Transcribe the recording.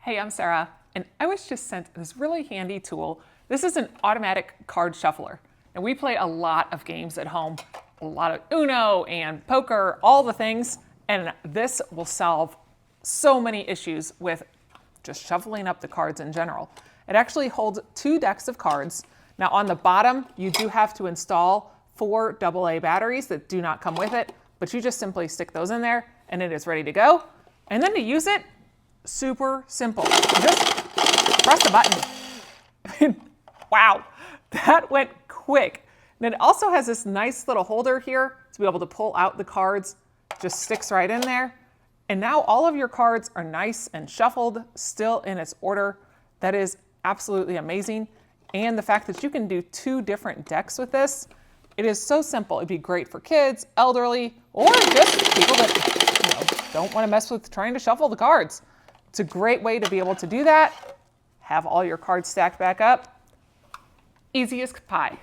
Hey, I'm Sarah, and I was just sent this really handy tool. This is an automatic card shuffler. And we play a lot of games at home, a lot of Uno and poker, all the things, and this will solve so many issues with just shuffling up the cards in general. It actually holds 2 decks of cards. Now on the bottom, you do have to install 4 AA batteries that do not come with it, but you just simply stick those in there and it is ready to go. And then to use it, super simple. You just press the button. Wow, that went quick. And it also has this nice little holder here to be able to pull out the cards. Just sticks right in there. And now all of your cards are nice and shuffled, still in its order. That is absolutely amazing. And the fact that you can do 2 different decks with this, it is so simple. It'd be great for kids, elderly, or just people that don't want to mess with trying to shuffle the cards. It's a great way to be able to do that. Have all your cards stacked back up. Easy as pie.